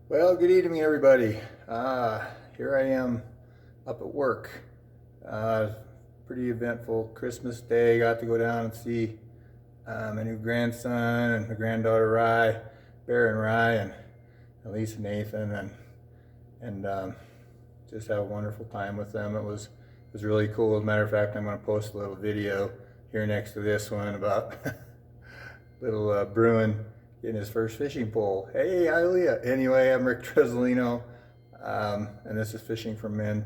Well, good evening, everybody. Here I am up at work. Uh, Pretty eventful Christmas day. Got to go down and see my new grandson and my granddaughter Rye, Bear and Rye, and Elise and Nathan, and just have a wonderful time with them. It was really cool. As a matter of fact, I'm going to post a little video here next to this one about little Bruin getting his first fishing pole. Hey, Ilea. Anyway, I'm Rick Tresolino, and this is Fishing for Men.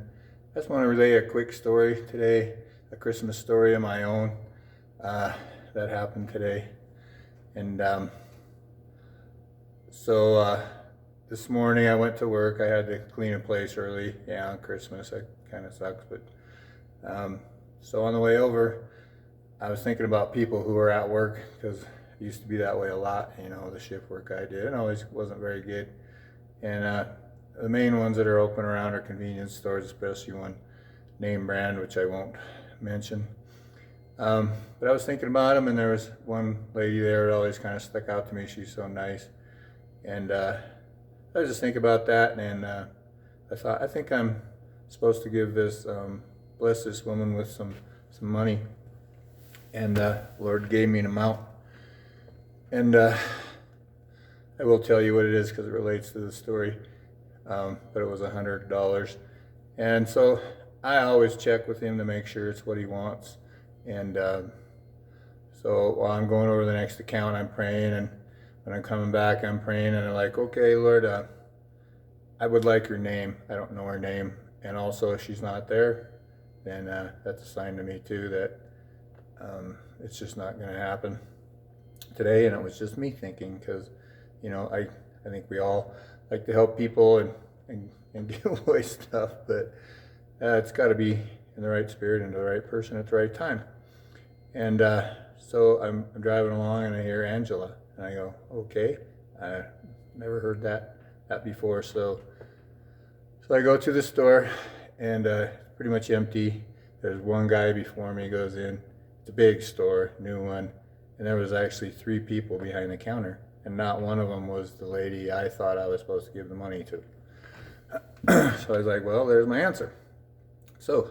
I just want to relay a quick story today, a Christmas story of my own that happened today. And so this morning I went to work. I had to clean a place early. Yeah, on Christmas. That kind of sucks. But so on the way over, I was thinking about people who were at work, because it used to be that way a lot. You know, the shift work I did, and always wasn't very good. And the main ones that are open around are convenience stores, especially one name brand, which I won't mention. But I was thinking about them, and there was one lady there that always kind of stuck out to me. She's so nice. And I was just thinking about that, and I thought, I think I'm supposed to give this, bless this woman with some money. And Lord gave me an amount. And I will tell you what it is because it relates to the story. But it was $100. And so I always check with him to make sure it's what he wants. And so while I'm going over the next account, I'm praying. And when I'm coming back, I'm praying. And I'm like, okay, Lord, I would like her name. I don't know her name. And also, if she's not there, then that's a sign to me, too, that it's just not going to happen today. And it was just me thinking, because, you know, I think we all like to help people and give away stuff, but it's got to be in the right spirit and to the right person at the right time. And so I'm driving along, and I hear Angela, and I go, okay, I never heard that before. So I go to the store, and pretty much empty. There's one guy before me goes in. It's a big store, new one, and there was actually 3 people behind the counter, and not one of them was the lady I thought I was supposed to give the money to. So I was like, well, there's my answer. So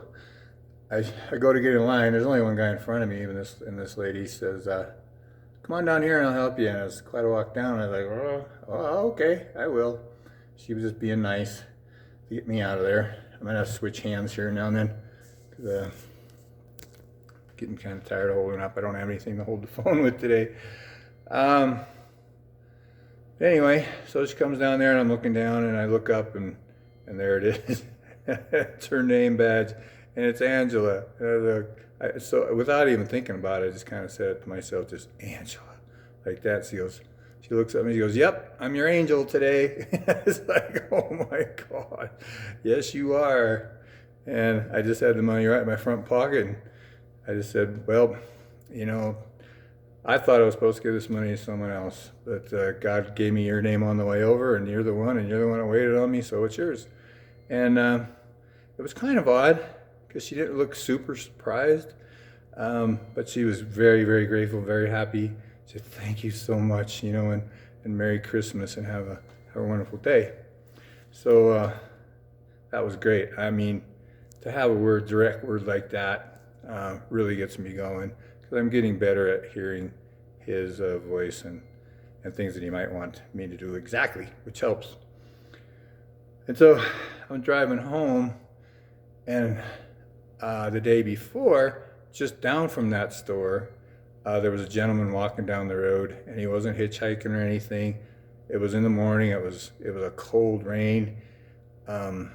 I go to get in line. There's only one guy in front of me, and this lady says, come on down here and I'll help you. And it was quite a walk down. I was like, oh, okay, I will. She was just being nice to get me out of there. I'm going to have to switch hands here now and then, because getting kind of tired of holding up. I don't have anything to hold the phone with today. Anyway, so she comes down there, and I'm looking down, and I look up, and there it is. It's her name badge, and it's Angela. So without even thinking about it, I just kind of said it to myself, just Angela, like that. She looks at me, she goes, yep, I'm your angel today. It's like, oh my God, yes you are. And I just had the money right in my front pocket, and I just said, well, you know, I thought I was supposed to give this money to someone else, but God gave me your name on the way over, and you're the one that waited on me, so it's yours. And it was kind of odd, because she didn't look super surprised, but she was very, very grateful, very happy. She said, thank you so much, you know, and Merry Christmas, and have a wonderful day. So that was great. I mean, to have a direct word like that really gets me going, because I'm getting better at hearing his voice and things that he might want me to do exactly, which helps. And so I'm driving home, and the day before, just down from that store, there was a gentleman walking down the road, and he wasn't hitchhiking or anything. It was in the morning. It was a cold rain, and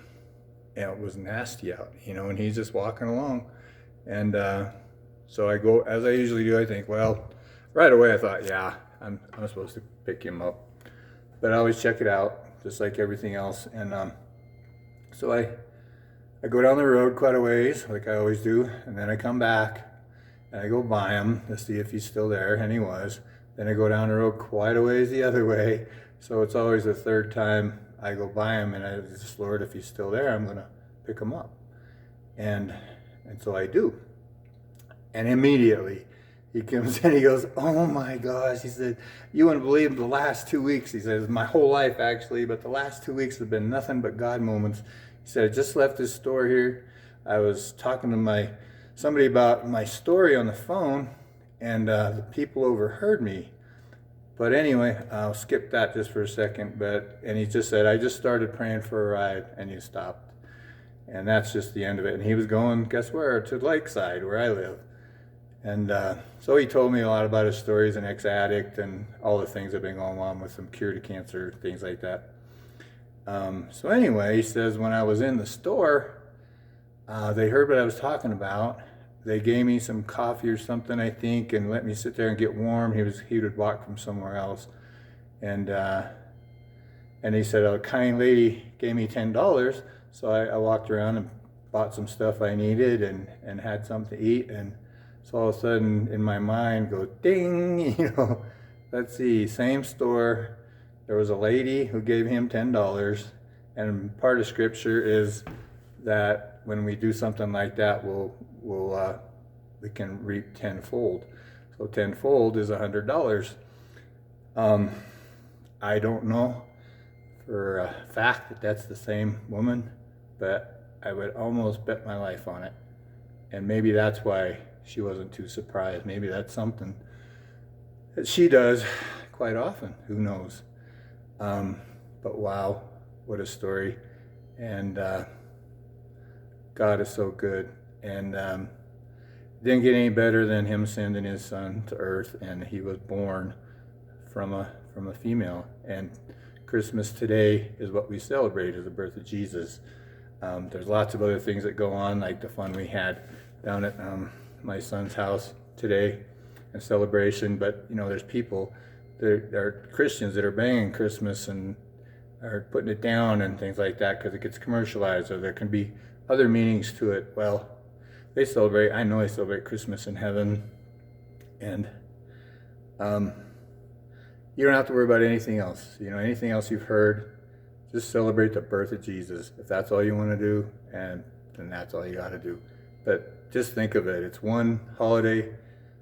it was nasty out, you know, and he's just walking along. And so I go, as I usually do, I think, well, right away I thought, yeah, I'm supposed to pick him up. But I always check it out, just like everything else. And so I go down the road quite a ways, like I always do, and then I come back, and I go by him to see if he's still there, and he was. Then I go down the road quite a ways the other way, so it's always the third time I go by him, and I just, Lord, if he's still there, I'm going to pick him up. And so I do. And immediately, he comes in, he goes, "Oh my gosh," he said, "you wouldn't believe the last 2 weeks." He says, "My whole life actually, but the last 2 weeks have been nothing but God moments." He said, "I just left this store here. I was talking to somebody about my story on the phone, and the people overheard me. But anyway, I'll skip that just for a second. And he just said, I just started praying for a ride," and he stopped. And that's just the end of it. And he was going, guess where? To Lakeside, where I live. And so he told me a lot about his story as an ex-addict and all the things that have been going on with him, cure to cancer, things like that. So anyway, he says, when I was in the store, they heard what I was talking about. They gave me some coffee or something, I think, and let me sit there and get warm. He would walk from somewhere else. And he said, a kind lady gave me $10. So I walked around and bought some stuff I needed and had something to eat. And so all of a sudden in my mind go ding, let's see, same store. There was a lady who gave him $10. And part of scripture is that when we do something like that, we can reap tenfold. So tenfold is $100. I don't know for a fact that that's the same woman, but I would almost bet my life on it. And maybe that's why she wasn't too surprised. Maybe that's something that she does quite often. Who knows? But wow, what a story. And God is so good. And didn't get any better than him sending his son to earth, and he was born from a female. And Christmas today is what we celebrate, is the birth of Jesus. There's lots of other things that go on, like the fun we had down at my son's house today in celebration. But there's people, there are Christians that are banging Christmas and are putting it down and things like that because it gets commercialized, or there can be other meanings to it. Well, I know they celebrate Christmas in heaven, and you don't have to worry about anything else. Anything else you've heard, just celebrate the birth of Jesus. If that's all you want to do, and then that's all you got to do. But just think of it. It's one holiday,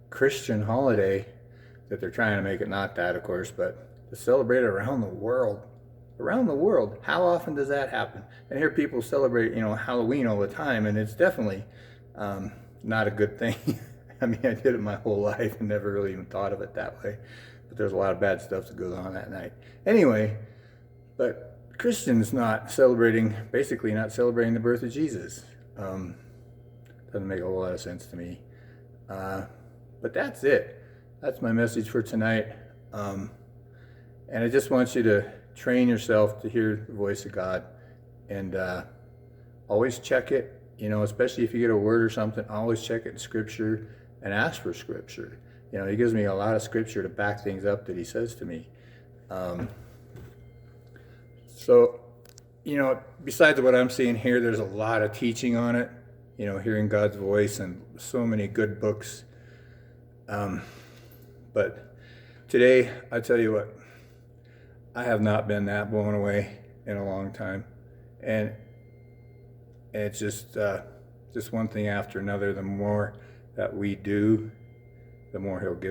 Christian holiday, that they're trying to make it not that, of course, but to celebrate it around the world. Around the world. How often does that happen? And here people celebrate, Halloween all the time, and it's definitely not a good thing. I mean, I did it my whole life and never really even thought of it that way. But there's a lot of bad stuff that goes on that night. Anyway, but Christians basically not celebrating the birth of Jesus. Doesn't make a whole lot of sense to me. But that's it. That's my message for tonight. And I just want you to train yourself to hear the voice of God, and always check it. Especially if you get a word or something, always check it in Scripture and ask for Scripture. He gives me a lot of Scripture to back things up that he says to me. So, besides what I'm seeing here, there's a lot of teaching on it, hearing God's voice, and so many good books. But today, I tell you what, I have not been that blown away in a long time. And it's just one thing after another. The more that we do, the more he'll give us.